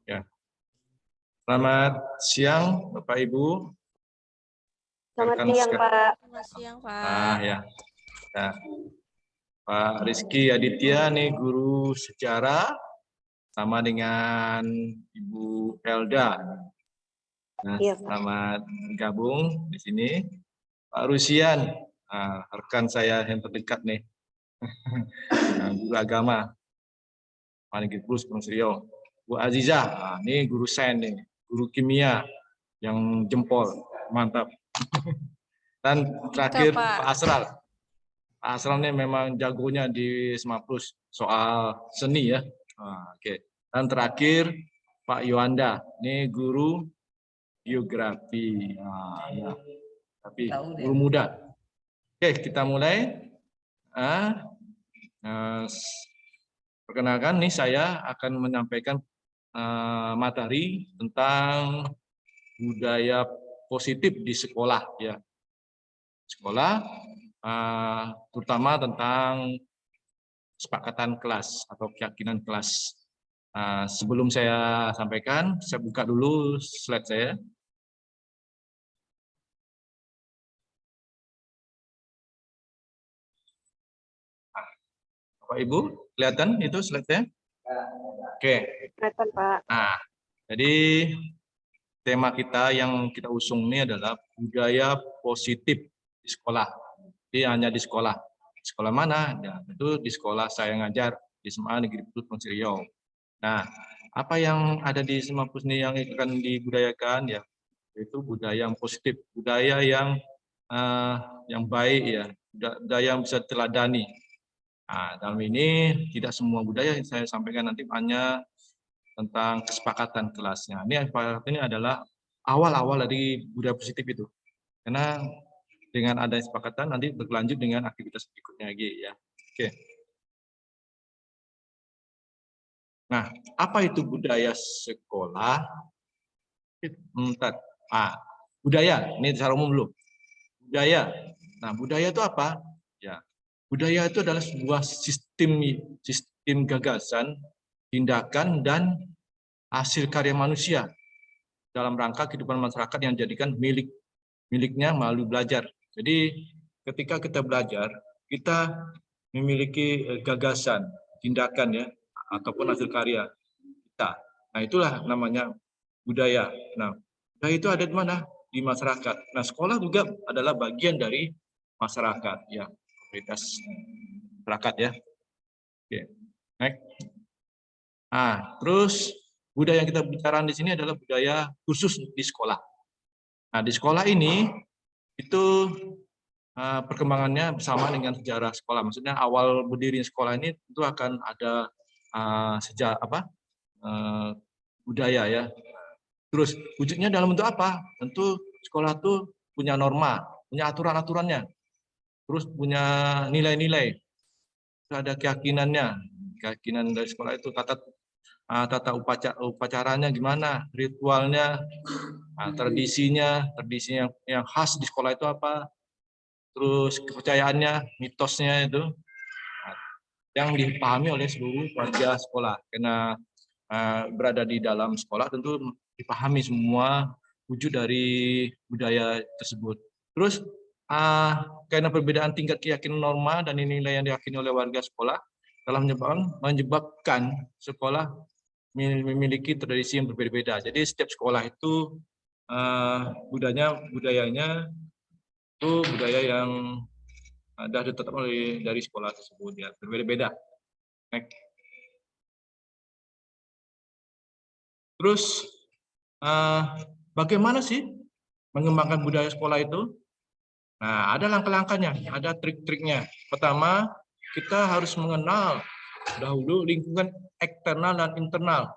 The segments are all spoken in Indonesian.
Ya. Selamat siang, Bapak Ibu. Selamat siang, Pak. Selamat siang, Pak. Ya. Pak Rizky Aditya nih guru sejarah sama dengan Ibu Elda. Nah, Iya, Pak. selamat bergabung di sini. Pak Rusian, rekan saya yang terdekat nih, guru agama, Manigir Plus Rio. Bu Aziza, ini guru sains nih, guru kimia yang jempol, mantap. Dan terakhir Pak. Pak Asral. Pak Asral ini memang jagonya di Semaplus soal seni ya. Oke. Dan terakhir Pak Yohanda, ini guru geografi. Ya. Tapi guru muda. Oke, kita mulai. Perkenalkan nih saya akan menyampaikan materi tentang budaya positif di sekolah ya. Sekolah terutama tentang kesepakatan kelas atau keyakinan kelas. Sebelum saya sampaikan, saya buka dulu slide saya. Bapak Ibu, kelihatan itu slide-nya? Oke. Kelihatan, Pak. Nah, jadi tema kita yang kita usung ini adalah budaya positif di sekolah. Jadi hanya di sekolah. Sekolah mana? Ya, itu di sekolah saya ngajar di SMA Negeri Plus Riau. Nah, apa yang ada di SMA Plus ini yang akan dibudayakan ya? Itu budaya yang positif, budaya yang baik ya, budaya yang bisa teladani. Nah, dalam ini tidak semua budaya yang saya sampaikan nanti hanya tentang kesepakatan kelasnya. Ini adalah awal-awal dari budaya positif itu. Karena dengan adanya kesepakatan nanti berlanjut dengan aktivitas berikutnya lagi ya. Oke. Nah, apa itu budaya sekolah? Budaya, ini secara umum dulu. Budaya. Nah, budaya itu apa? Ya. Budaya itu adalah sebuah sistem gagasan, tindakan, dan hasil karya manusia dalam rangka kehidupan masyarakat yang dijadikan miliknya melalui belajar. Jadi ketika kita belajar, kita memiliki gagasan, tindakan ya, ataupun hasil karya kita. Nah, itulah namanya budaya. Nah, budaya itu ada di mana? Di masyarakat. Nah, sekolah juga adalah bagian dari masyarakat ya. Komunitas masyarakat ya. Oke. Next. Nah, terus budaya yang kita bicarakan di sini adalah budaya khusus di sekolah. Nah, di sekolah ini itu perkembangannya bersama dengan sejarah sekolah. Maksudnya awal berdiri sekolah ini itu akan ada budaya ya. Terus wujudnya dalam bentuk apa? Tentu sekolah itu punya norma, punya aturan-aturannya. Terus punya nilai-nilai, ada keyakinannya, keyakinan dari sekolah itu tata upacaranya gimana, ritualnya, tradisinya yang khas di sekolah itu apa, terus kepercayaannya, mitosnya itu yang dipahami oleh seluruh warga sekolah. Karena berada di dalam sekolah tentu dipahami semua wujud dari budaya tersebut. Terus karena perbedaan tingkat keyakinan norma dan nilai yang diyakini oleh warga sekolah telah menyebabkan sekolah memiliki tradisi yang berbeda-beda. Jadi setiap sekolah itu budayanya itu budaya yang sudah ditetapkan dari sekolah tersebut ya, berbeda-beda. Terus bagaimana sih mengembangkan budaya sekolah itu? Nah, ada langkah-langkahnya, ada trik-triknya. Pertama, kita harus mengenal dahulu lingkungan eksternal dan internal.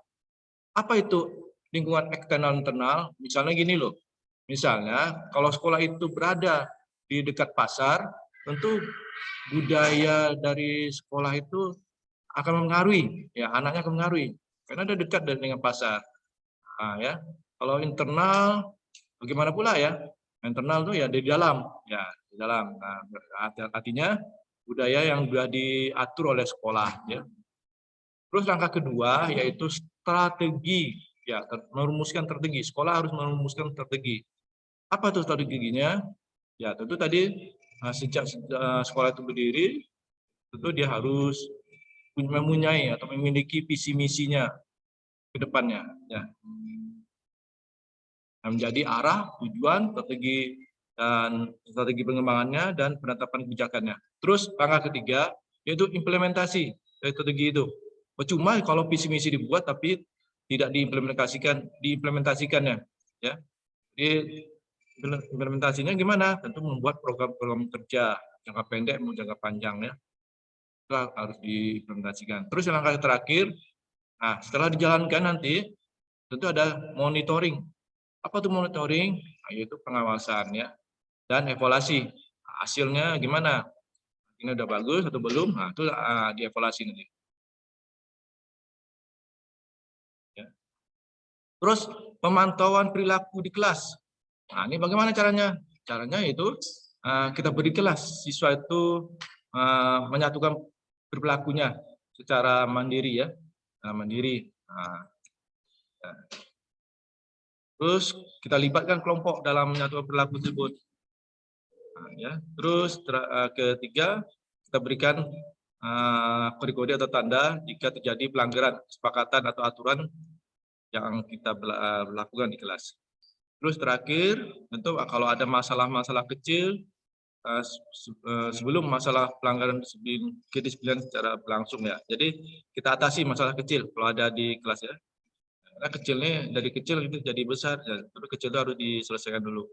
Apa itu lingkungan eksternal dan internal? Misalnya gini loh, misalnya kalau sekolah itu berada di dekat pasar, tentu budaya dari sekolah itu akan mempengaruhi, ya anaknya akan mempengaruhi, karena ada dekat dengan pasar. Nah, ya, kalau internal, bagaimana pula ya? Internal itu ya di dalam, ya di dalam. Nah, artinya budaya yang sudah diatur oleh sekolah, ya. Terus langkah kedua yaitu strategi Ya, merumuskan strategi. Sekolah harus merumuskan strategi. Apa tuh strateginya? Ya, tentu tadi sejak sekolah itu berdiri, tentu dia harus mempunyai atau memiliki visi misinya ke depannya. Ya. Menjadi arah, tujuan, strategi pengembangannya dan penetapan kebijakannya. Terus langkah ketiga yaitu implementasi dari strategi itu. Percuma kalau visi misi dibuat tapi tidak diimplementasikannya. Ya, jadi implementasinya gimana? Tentu membuat program-program kerja jangka pendek maupun jangka panjang ya. Itu harus diimplementasikan. Terus yang langkah terakhir, nah setelah dijalankan nanti tentu ada monitoring. Apa tuh monitoring? Nah, yaitu pengawasan ya dan evaluasi. Hasilnya gimana? Ini udah bagus atau belum? Nah, itu dievaluasi nanti. Ya. Terus pemantauan perilaku di kelas. Nah, ini bagaimana caranya? Caranya itu kita beri kelas, siswa itu menyatukan perilakunya secara mandiri ya, mandiri. Nah, ya. Terus kita libatkan kelompok dalam menyatukan perilaku tersebut. Nah, ya. Terus ketiga kita berikan kode-kode atau tanda jika terjadi pelanggaran kesepakatan atau aturan yang kita lakukan di kelas. Terus terakhir, tentu kalau ada masalah-masalah kecil sebelum masalah pelanggaran kedisiplinan secara berlangsung ya. Jadi kita atasi masalah kecil kalau ada di kelas ya. Karena kecilnya dari kecil itu jadi besar, ya. Tapi kecil itu harus diselesaikan dulu.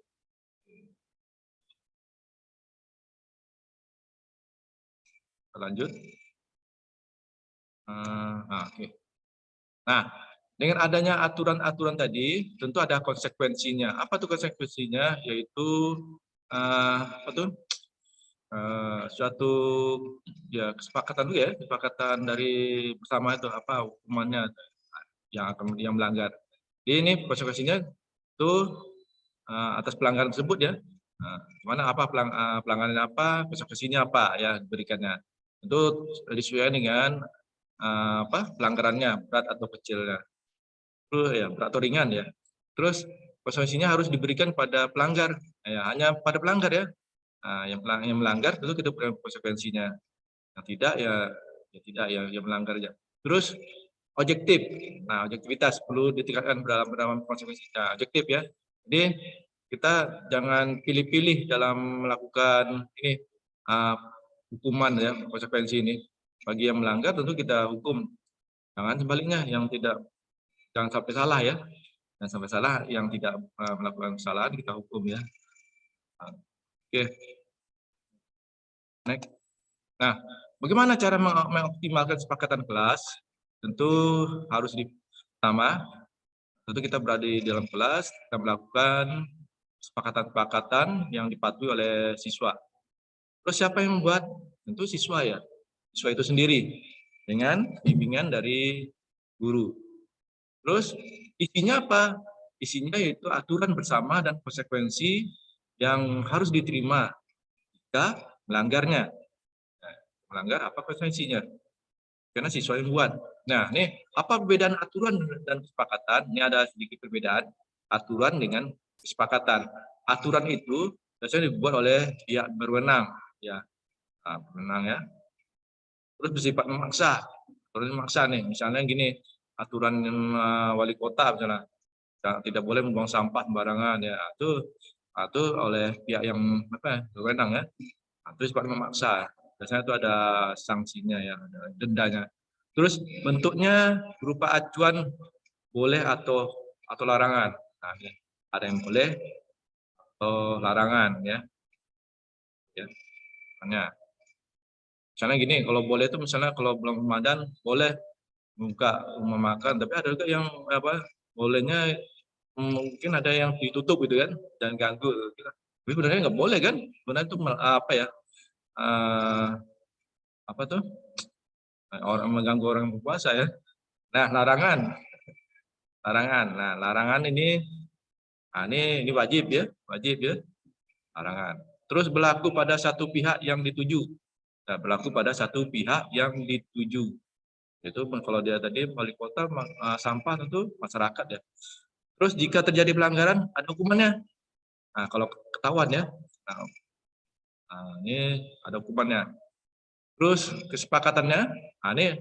Lanjut. Oke. Nah, dengan adanya aturan-aturan tadi, tentu ada konsekuensinya. Apa tuh konsekuensinya? Yaitu apa tuh? Suatu ya kesepakatan ya, kesepakatan dari bersama itu apa hukumannya yang akan yang melanggar. Jadi ini konsekuensinya itu atas pelanggaran tersebut ya. Mana apa pelanggaran apa, konsekuensinya apa ya diberikannya. Itu disesuaikan dengan apa pelanggarannya berat atau kecilnya. Terus ya berat atau ringan ya. Terus konsekuensinya harus diberikan pada pelanggar. Ya, hanya pada pelanggar ya. Yang melanggar tentu kita berikan konsekuensinya. Yang tidak ya tidak ya melanggar aja. Terus objektif. Nah, objektivitas perlu ditingkatkan dalam konsekuensinya. Objektif ya. Jadi kita jangan pilih-pilih dalam melakukan ini hukuman ya, konsekuensi ini. Bagi yang melanggar tentu kita hukum. Jangan sebaliknya yang tidak jangan sampai salah ya. Jangan sampai salah yang tidak melakukan kesalahan kita hukum ya. Oke. Next. Nah, bagaimana cara mengoptimalkan kesepakatan kelas? Tentu harus pertama, tentu kita berada di dalam kelas, kita melakukan kesepakatan-kesepakatan yang dipatuhi oleh siswa. Terus siapa yang membuat? Tentu siswa ya. Siswa itu sendiri dengan bimbingan dari guru. Terus isinya apa? Isinya yaitu aturan bersama dan konsekuensi yang harus diterima jika melanggarnya. Melanggar apa konsekuensinya? Karena siswa yang buat. Nah, ini apa perbedaan aturan dan kesepakatan? Ini ada sedikit perbedaan aturan dengan kesepakatan. Aturan itu biasanya dibuat oleh pihak berwenang, ya, berwenang ya. Terus bersifat memaksa. Aturan memaksa nih, misalnya gini, aturan wali kota misalnya, tidak boleh membuang sampah sembarangan ya. Itu oleh pihak yang apa berwenang ya. Itu bersifat memaksa. Biasanya itu ada sanksinya ya, ada dendanya. Terus bentuknya berupa acuan boleh atau larangan. Nah, ini ada yang boleh atau larangan ya. Ya. Misalnya gini, kalau boleh itu misalnya kalau bulan Ramadan boleh buka rumah makan, tapi ada juga yang apa bolehnya mungkin ada yang ditutup gitu kan dan ganggu. Tapi sebenarnya nggak boleh kan? Sebenarnya itu apa ya? Apa tuh orang mengganggu orang berpuasa ya. Nah, larangan. Nah, larangan ini ini wajib ya, larangan. Terus berlaku pada satu pihak yang dituju. Nah, berlaku pada satu pihak yang dituju. Itu kalau dia tadi wali kota, sampah tentu masyarakat ya. Terus jika terjadi pelanggaran ada hukumannya. Nah, kalau ketahuan ya, ini ada hukumannya. Terus kesepakatannya, ini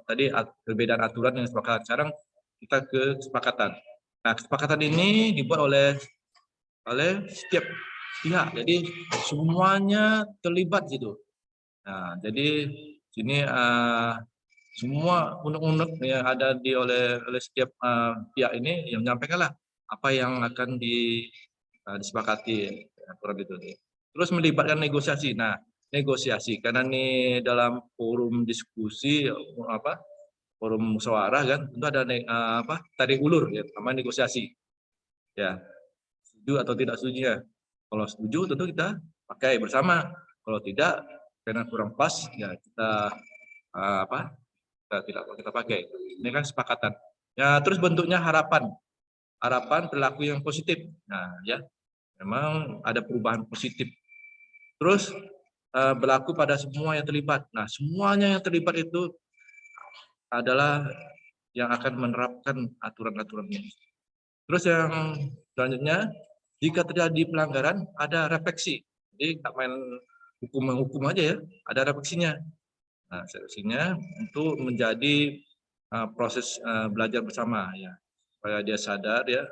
tadi perbedaan aturan yang disepakati. Sekarang kita ke kesepakatan. Nah, kesepakatan ini dibuat oleh setiap pihak, jadi semuanya terlibat gitu. Nah, jadi sini semua undang-undang yang ada oleh setiap pihak ini yang menyampaikanlah apa yang akan disepakati aturan itu. Terus melibatkan negosiasi. Nah, negosiasi karena ini dalam forum diskusi forum musyawarah kan, tentu ada tarik ulur ya, sama negosiasi. Ya, setuju atau tidak setuju ya. Kalau setuju tentu kita pakai bersama. Kalau tidak karena kurang pas ya kita kita pakai. Ini kan kesepakatan. Ya, terus bentuknya harapan perilaku yang positif. Nah, ya, memang ada perubahan positif. Terus berlaku pada semua yang terlibat. Nah, semuanya yang terlibat itu adalah yang akan menerapkan aturan-aturannya. Terus yang selanjutnya, jika terjadi pelanggaran, ada refleksi. Jadi nggak main hukum aja ya, ada refleksinya. Nah, refleksinya untuk menjadi proses belajar bersama ya, supaya dia sadar ya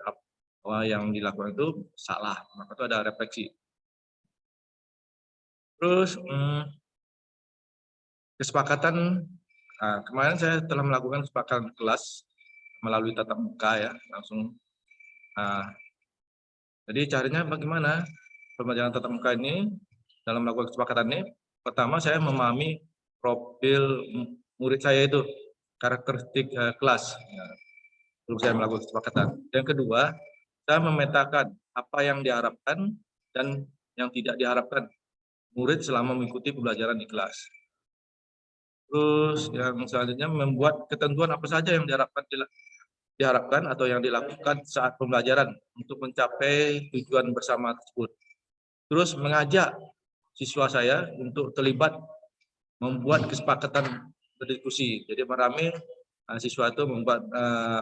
bahwa yang dilakukan itu salah, maka itu ada refleksi. Terus kesepakatan, kemarin saya telah melakukan kesepakatan kelas melalui tatap muka ya, langsung. Jadi caranya bagaimana pembelajaran tatap muka ini dalam melakukan kesepakatan ini? Pertama saya memahami profil murid saya itu, karakteristik kelas. Sebelum saya melakukan kesepakatan. Yang kedua, saya memetakan apa yang diharapkan dan yang tidak diharapkan murid selama mengikuti pembelajaran di kelas. Terus yang selanjutnya membuat ketentuan apa saja yang diharapkan atau yang dilakukan saat pembelajaran untuk mencapai tujuan bersama tersebut. Terus mengajak siswa saya untuk terlibat membuat kesepakatan berdiskusi. Jadi merame siswa itu membuat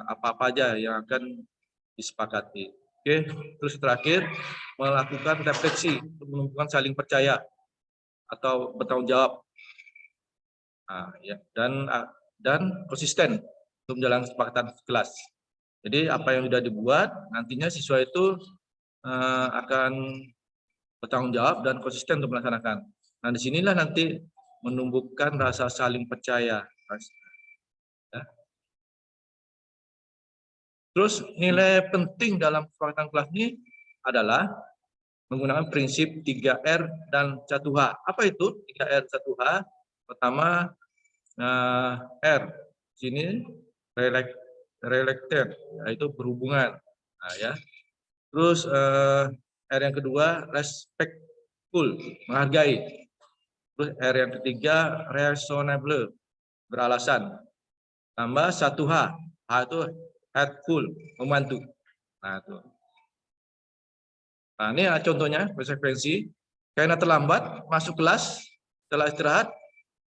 apa-apa aja yang akan disepakati. Oke, terus terakhir melakukan refleksi untuk menumbuhkan saling percaya atau bertanggung jawab. Ya, dan konsisten untuk menjalankan kesepakatan kelas. Jadi apa yang sudah dibuat nantinya siswa itu akan bertanggung jawab dan konsisten untuk melaksanakan. Nah, disinilah nanti menumbuhkan rasa saling percaya. Ya. Terus nilai penting dalam kesepakatan kelas ini adalah menggunakan prinsip 3R dan 1H. Apa itu 3R 1H? Pertama R, sini related, yaitu berhubungan. Nah, ya. Terus R yang kedua respectful, menghargai. Terus R yang ketiga reasonable, beralasan. Tambah 1H, H itu helpful, membantu. Nah, itu. Nah, ini contohnya konsekuensi. Karena terlambat masuk kelas setelah istirahat,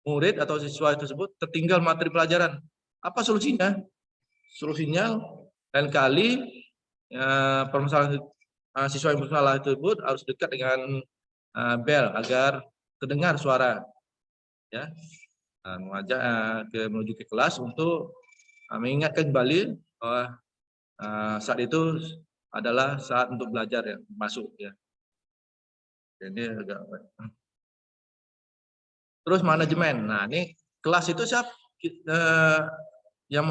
murid atau siswa tersebut tertinggal materi pelajaran. Apa solusinya? Solusinya lain kali permasalahan siswa yang bersalah tersebut harus dekat dengan bel agar terdengar suara. Ya, mengajak menuju ke kelas untuk mengingatkan kembali bahwa saat itu adalah saat untuk belajar ya, masuk ya. Jadi agak. Terus manajemen. Nah, ini kelas itu siapa yang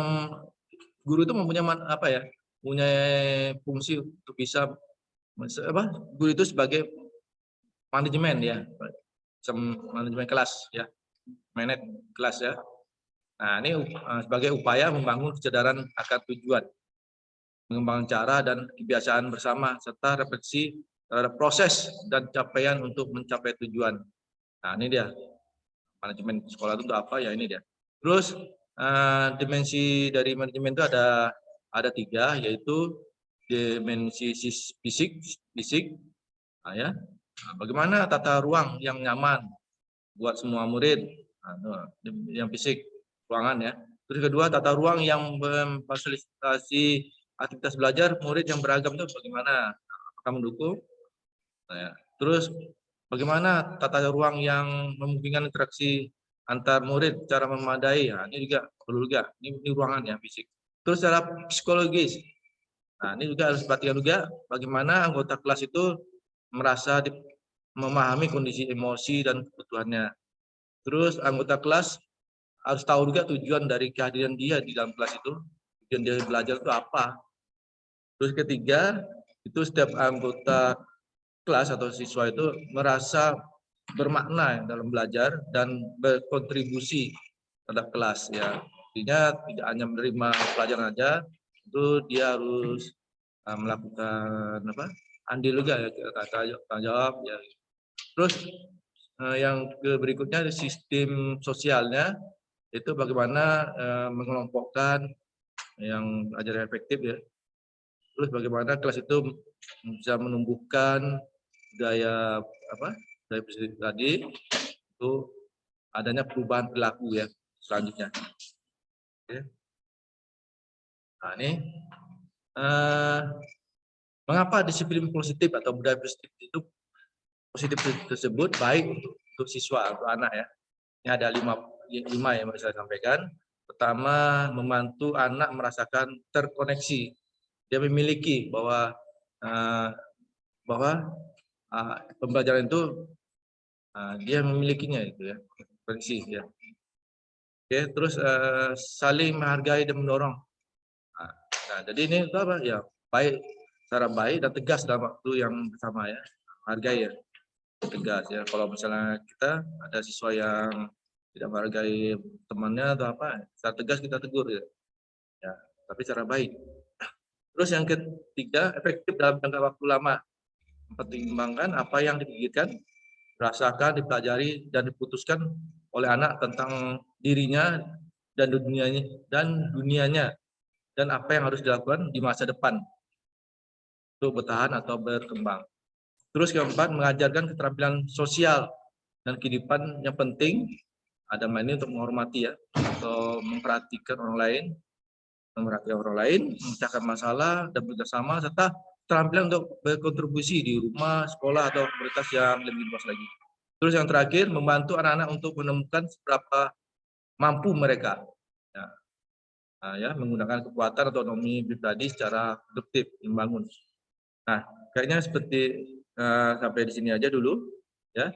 guru itu mempunyai punya fungsi untuk bisa guru itu sebagai manajemen ya, manajemen kelas ya, manage kelas ya. Nah, ini sebagai upaya membangun kesadaran akan tujuan, mengembangkan cara dan kebiasaan bersama serta refleksi terhadap proses dan capaian untuk mencapai tujuan. Nah, ini dia manajemen sekolah itu apa ya, ini dia. Terus dimensi dari manajemen itu ada 3, yaitu dimensi fisik, ya. Bagaimana tata ruang yang nyaman buat semua murid, yang fisik. ruangan ya. Terus kedua, tata ruang yang memfasilitasi aktivitas belajar murid yang beragam itu bagaimana? Apakah mendukung? Nah, ya. Terus bagaimana tata ruang yang memungkinkan interaksi antar murid secara memadai? Nah, ini juga perlu juga. Ini ruangan ya fisik. Terus secara psikologis. Nah, ini juga harus perhatikan juga bagaimana anggota kelas itu merasa memahami kondisi emosi dan kebutuhannya. Terus anggota kelas harus tahu juga tujuan dari kehadiran dia di dalam kelas itu. Tujuan dia belajar itu apa. Terus ketiga, itu setiap anggota kelas atau siswa itu merasa bermakna dalam belajar dan berkontribusi terhadap kelas ya. Artinya tidak hanya menerima pelajaran saja, itu dia harus melakukan apa? Andil juga ya, tanggung jawab ya. Terus yang berikutnya sistem sosialnya itu bagaimana mengelompokkan yang belajar efektif ya. Terus bagaimana kelas itu bisa menumbuhkan budaya apa? Budaya positif tadi itu adanya perubahan perilaku ya selanjutnya. Oke. Nah ini mengapa disiplin positif atau budaya positif tersebut baik untuk siswa atau anak ya? Ini ada lima yang mau saya sampaikan. Pertama, membantu anak merasakan terkoneksi. Dia memiliki bahwa pembelajaran itu dia memilikinya itu ya, koneksi ya. Oke, terus saling menghargai dan mendorong. Nah, jadi ini itu apa ya? Baik, secara baik dan tegas dalam waktu yang sama ya. Hargai ya, tegas ya. Kalau misalnya kita ada siswa yang tidak menghargai temannya atau apa, secara tegas kita tegur ya. Ya, tapi secara baik. Terus yang ketiga, efektif dalam jangka waktu lama. Mempertimbangkan apa yang dipikirkan, rasakan, dipelajari, dan diputuskan oleh anak tentang dirinya dan dunianya dan apa yang harus dilakukan di masa depan untuk bertahan atau berkembang. Terus keempat, mengajarkan keterampilan sosial dan kehidupan yang penting. Ada ini untuk menghormati ya, atau memperhatikan orang lain, memecahkan masalah dan bekerjasama, serta keterampilan untuk berkontribusi di rumah, sekolah, atau komunitas yang lebih luas lagi. Terus yang terakhir, membantu anak-anak untuk menemukan seberapa mampu mereka ya, menggunakan kekuatan otonomi pribadi secara produktif, membangun. Nah, kayaknya seperti sampai di sini aja dulu ya.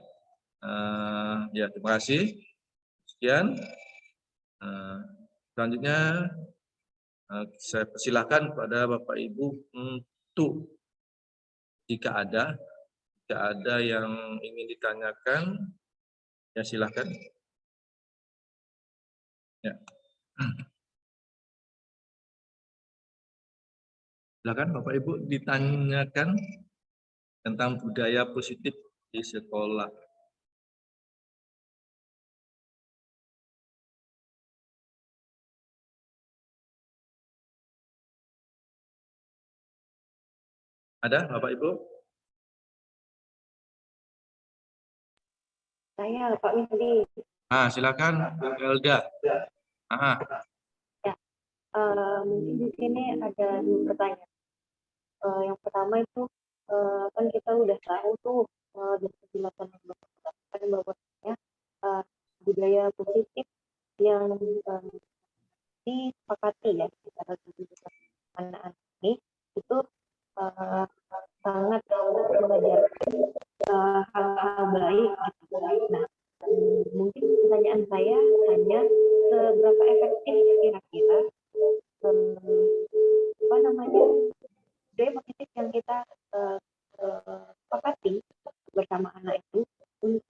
Ya, terima kasih. Sekian. Selanjutnya saya persilahkan kepada Bapak Ibu untuk jika ada yang ingin ditanyakan, ya silakan. Ya. Silakan Bapak Ibu ditanyakan tentang budaya positif di sekolah. Ada Bapak Ibu? Saya Pak Windi. Silakan Bu Elda. Ya, mungkin di sini ada dua pertanyaan. Yang pertama itu kan kita udah tahu tuh dari penjelasan yang Bapak katakan bahwasanya budaya positif yang disepakati ya antara anak-anak ini itu uh, sangat mengajarkan hal-hal baik gitu. Nah, mungkin pertanyaan saya hanya seberapa efektif kira-kira apa namanya budaya positif yang kita sepakati bersama anak itu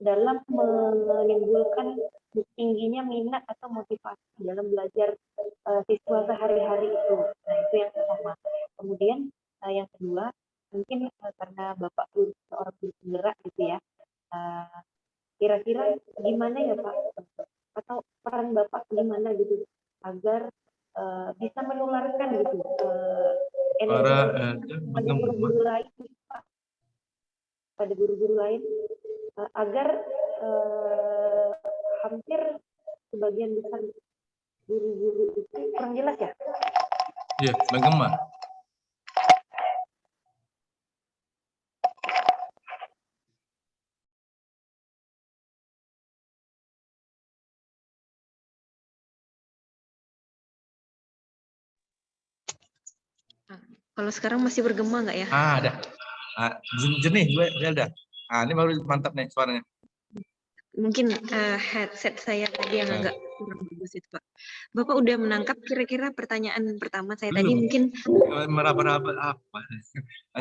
dalam menimbulkan tingginya minat atau motivasi dalam belajar siswa sehari-hari itu. Nah, itu yang pertama. Kemudian yang kedua, mungkin karena Bapak seorang guru penggerak gitu ya, kira-kira gimana ya Pak? Atau peran Bapak gimana gitu agar bisa menularkan gitu energi pada guru-guru lain, Pak, pada guru-guru lain agar hampir sebagian besar guru-guru itu kurang jelas ya? Iya, menggema. Kalau sekarang masih bergema nggak ya? Ada. Jernih, Zelda. Ini baru mantap nih suaranya. Mungkin headset saya tadi yang agak kurang bagus itu, Pak. Bapak udah menangkap kira-kira pertanyaan pertama saya tadi mungkin? Meraba-raba apa?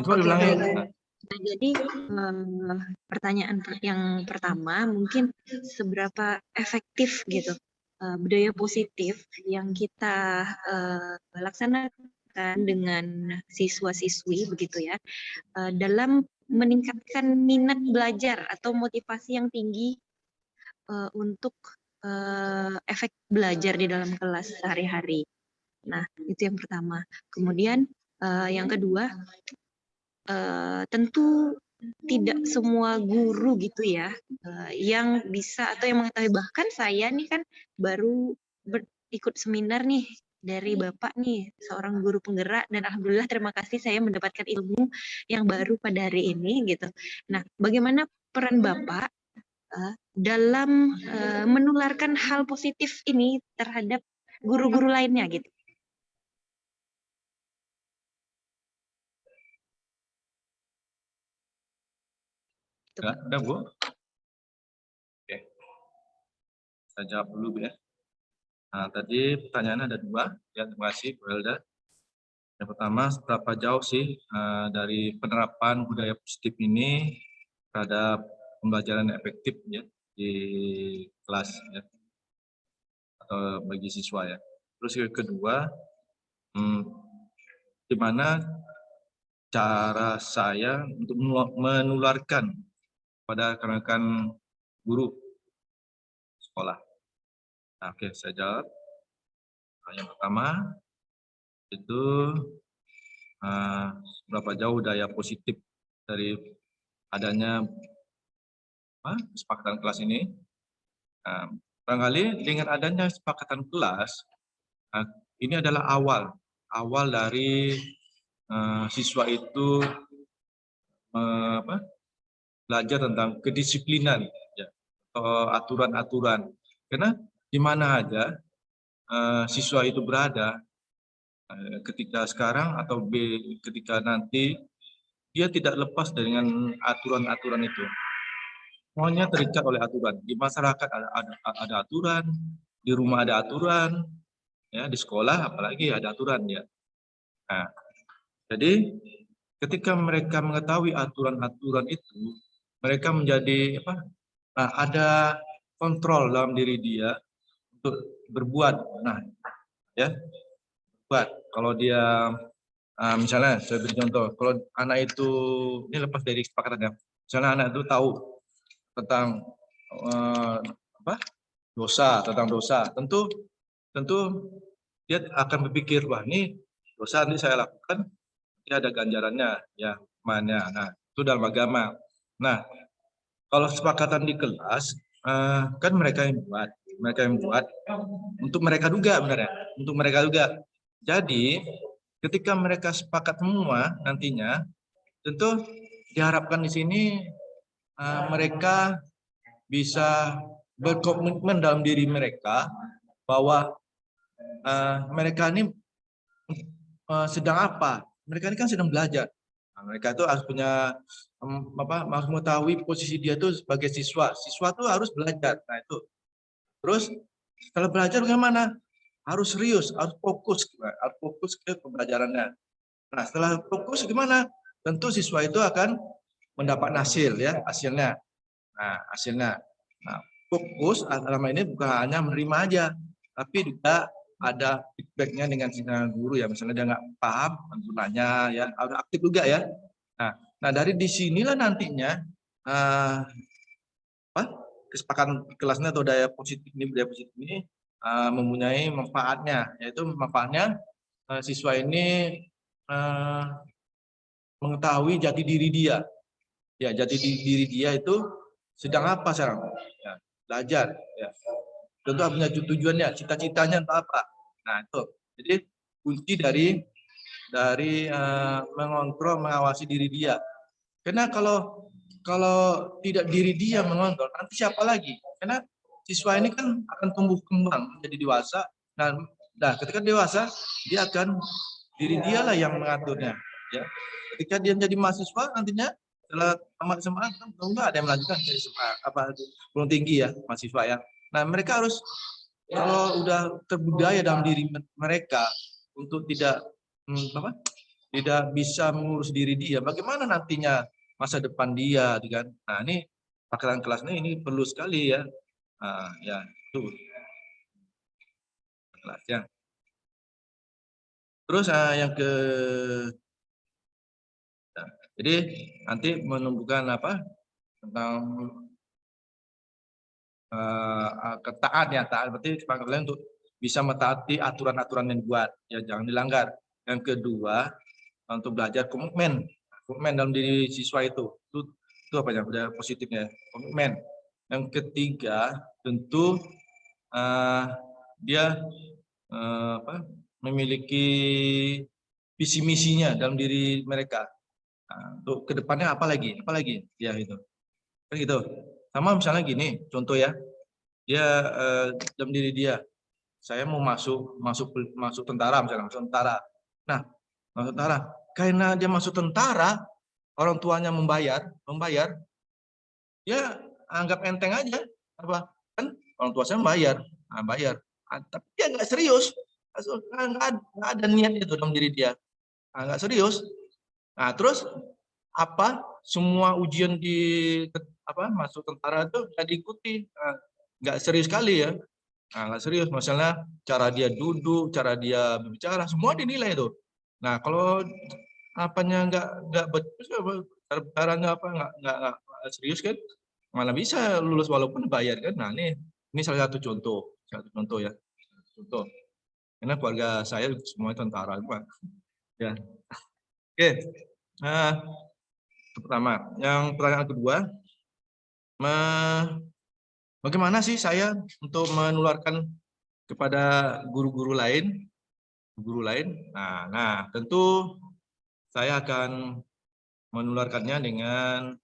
Coba Oke, diulangi. baik. Nah, jadi pertanyaan yang pertama mungkin seberapa efektif gitu budaya positif yang kita laksanakan dengan siswa-siswi begitu ya dalam meningkatkan minat belajar atau motivasi yang tinggi untuk efek belajar di dalam kelas sehari-hari. Nah, itu yang pertama. Kemudian yang kedua, tentu tidak semua guru gitu ya yang bisa atau yang mengetahui. Bahkan saya nih kan baru ikut seminar nih dari Bapak nih, seorang guru penggerak, dan alhamdulillah terima kasih saya mendapatkan ilmu yang baru pada hari ini gitu. Nah, bagaimana peran Bapak dalam menularkan hal positif ini terhadap guru-guru lainnya gitu? Udah, Bu? Oke. Saya jawab dulu, Bu ya. Nah, tadi pertanyaannya ada dua. Ya, terima kasih, Bu Helda. Yang pertama, seberapa jauh sih dari penerapan budaya positif ini terhadap pembelajaran yang efektif ya di kelas ya, atau bagi siswa ya. Terus yang kedua, gimana cara saya untuk menularkan pada rekan-rekan guru sekolah. Nah, oke, saya jawab. Nah, yang pertama itu berapa jauh daya positif dari adanya kesepakatan kelas ini. Barangkali dengan adanya kesepakatan kelas, ini adalah awal dari siswa itu belajar tentang kedisiplinan, ya, atau aturan-aturan. Karena di mana aja siswa itu berada, ketika sekarang atau ketika nanti, dia tidak lepas dengan aturan-aturan itu. Semuanya terikat oleh aturan. Di masyarakat ada aturan, di rumah ada aturan, ya di sekolah apalagi ada aturan ya. Nah, jadi ketika mereka mengetahui aturan-aturan itu, mereka menjadi ada kontrol dalam diri dia untuk berbuat. Nah, ya buat kalau dia misalnya saya beri contoh, kalau anak itu ini lepas dari kesepakatan ya, misalnya anak itu tahu tentang tentang dosa, tentu dia akan berpikir, wah ini dosa ini saya lakukan, ini ada ganjarannya, ya mana. Nah, itu dalam agama. Nah, kalau kesepakatan di kelas, kan mereka yang buat untuk mereka juga sebenarnya, untuk mereka juga. Jadi, ketika mereka sepakat semua nantinya, tentu diharapkan di sini mereka bisa berkomitmen dalam diri mereka bahwa mereka ini sedang apa? Mereka ini kan sedang belajar. Nah, mereka itu harus punya harus mengetahui posisi dia itu sebagai siswa. Siswa itu harus belajar. Nah itu. Terus kalau belajar bagaimana? Harus serius, harus fokus ke pembelajarannya. Nah setelah fokus gimana? Tentu siswa itu akan mendapat hasilnya. Nah hasilnya. Nah fokus dalam ini bukan hanya menerima aja, tapi juga ada feedbacknya dengan guru ya, misalnya dia nggak paham, nanya ya, harus aktif juga ya. Nah dari disinilah nantinya kesepakatan kelasnya atau budaya positif ini mempunyai manfaatnya, yaitu manfaatnya siswa ini mengetahui jati diri dia. Ya, jati diri dia itu sedang apa sekarang? Ya, belajar. Ya. tentu punya tujuannya, cita-citanya entah apa. Nah itu, jadi kunci dari mengontrol, mengawasi diri dia. Karena kalau tidak diri dia mengontrol, nanti siapa lagi? Karena siswa ini kan akan tumbuh kembang menjadi dewasa. Nah, ketika dewasa, dia akan diri dialah yang mengaturnya. Ya, ketika dia menjadi mahasiswa nantinya setelah tamat SMA kan enggak ada yang melanjutkan ke SMA apa belum tinggi ya mahasiswa ya. Nah, mereka harus kalau udah terbudaya dalam diri mereka untuk tidak bisa mengurus diri dia, bagaimana nantinya masa depan dia, kan? Nah, ini pakaian kelas ini perlu sekali ya. Nah, ya itu kelasnya. Terus yang nah, jadi nanti menumbuhkan apa tentang taat ya, taat berarti kalian untuk bisa mentaati aturan-aturan yang dibuat, ya jangan dilanggar. Yang kedua, untuk belajar komitmen dalam diri siswa itu apa ya, udah positifnya komitmen. Yang ketiga, tentu dia memiliki visi misinya dalam diri mereka. Nah, untuk kedepannya apa lagi ya itu kan gitu. Sama misalnya gini, contoh ya, dia dalam diri dia, saya mau masuk tentara misalnya, masuk tentara. Nah, masuk tentara, karena dia masuk tentara, orang tuanya membayar, dia anggap enteng aja, apa kan orang tua saya bayar, tapi dia nggak serius, nggak ada niat itu dalam diri dia, nggak serius. Nah, terus apa semua ujian masuk tentara itu nggak diikuti, nggak serius sekali ya. Nggak serius, masalah cara dia duduk, cara dia berbicara, semua dinilai itu. Nah, kalau apanya nggak caranya nggak serius kan, mana bisa lulus walaupun bayar kan. Nah, ini salah satu contoh, ya. Contoh, karena keluarga saya semua tentara, Pak. Ya, oke. Nah, itu pertama. Yang pertanyaan kedua, bagaimana sih saya untuk menularkan kepada guru-guru lain? Nah, tentu saya akan menularkannya dengan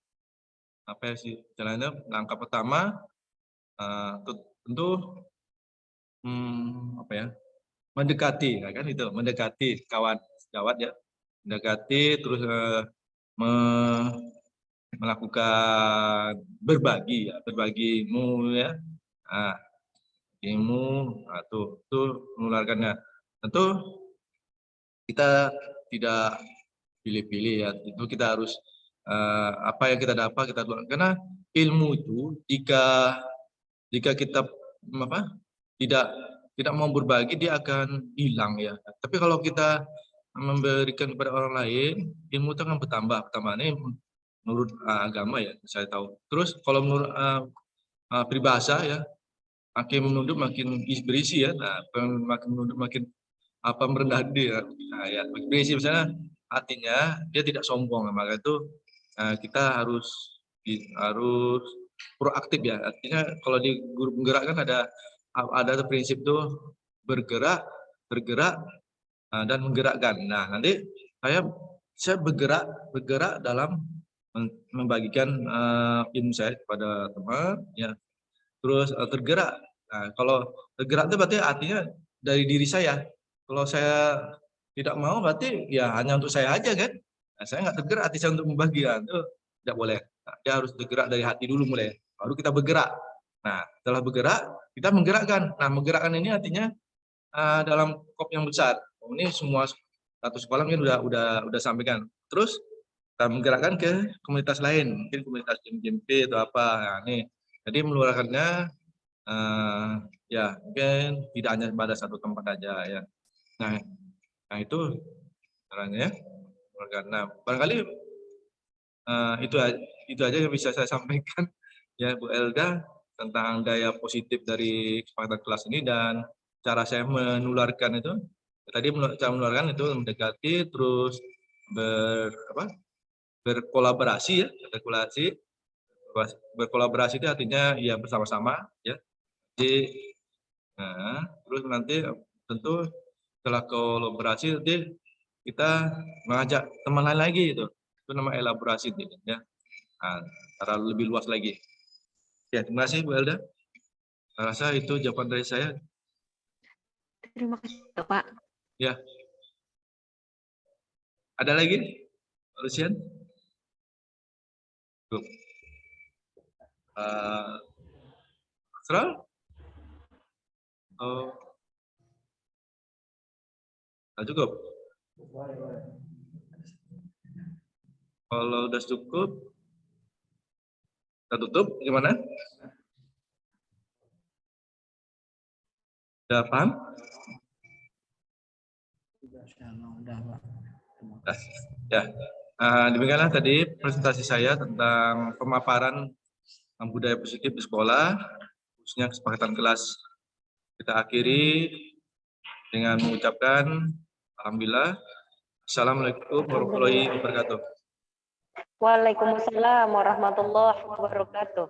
apa sih jalannya. Langkah pertama tentu apa ya, mendekati, ya kan itu, mendekati kawan sejawat ya, mendekati terus melakukan berbagi ilmu ya. Nah, ilmu tuh menularkannya. Tentu kita tidak pilih-pilih ya, itu kita harus apa yang kita dapat kita tularkan. Karena ilmu itu jika kita tidak mau berbagi, dia akan hilang ya. Tapi kalau kita memberikan kepada orang lain, ilmu itu akan bertambah. Ini menurut agama ya, saya tahu. Terus kalau menurut peribahasa ya, makin menunduk makin berisi ya. Nah, makin menunduk makin merendah diri ya. Nah, ya, berisi misalnya artinya dia tidak sombong. Maka itu kita harus proaktif ya. Artinya kalau di guru penggerak kan ada prinsip tuh bergerak dan menggerakkan. Nah, nanti saya bergerak dalam membagikan ilmu saya kepada teman ya. Terus tergerak. Nah, kalau tergerak itu berarti artinya dari diri saya. Kalau saya tidak mau berarti ya hanya untuk saya aja kan. Nah, saya nggak tergerak hati saya untuk membagi, itu tidak boleh. Nah, dia harus tergerak dari hati dulu mulai. Baru kita bergerak. Nah, setelah bergerak kita menggerakkan. Nah, menggerakkan ini artinya dalam skop yang besar. Ini semua satu sekolah mungkin udah sampaikan. Terus kita menggerakkan ke komunitas lain, mungkin komunitas GMP atau apa. Nah, ini jadi meluarkannya ya mungkin tidak hanya pada satu tempat aja ya. Nah itu caranya ya. Nah, barangkali itu aja yang bisa saya sampaikan ya Bu Elga tentang daya positif dari kesepakatan kelas ini dan cara saya menularkan itu. Tadi cara menularkan itu mendekati terus berkolaborasi ya, berkolaborasi itu artinya ya bersama-sama ya. Jadi Nah, terus nanti tentu setelah kolaborasi nanti kita mengajak teman lain lagi itu namanya elaborasi ya. Nah, secara lebih luas lagi. Ya, terima kasih Bu Elda. Saya rasa itu jawaban dari saya. Terima kasih Pak. Ya. Ada lagi? Pak Lucian? Belum. Asral? Oh. Nah, cukup. Kalau udah cukup, kita tutup. Gimana? Udah paham? Ya. Demikianlah tadi presentasi saya tentang pemaparan budaya positif di sekolah, khususnya kesepakatan kelas. Kita akhiri dengan mengucapkan alhamdulillah. Assalamualaikum warahmatullahi wabarakatuh. Waalaikumsalam warahmatullahi wabarakatuh.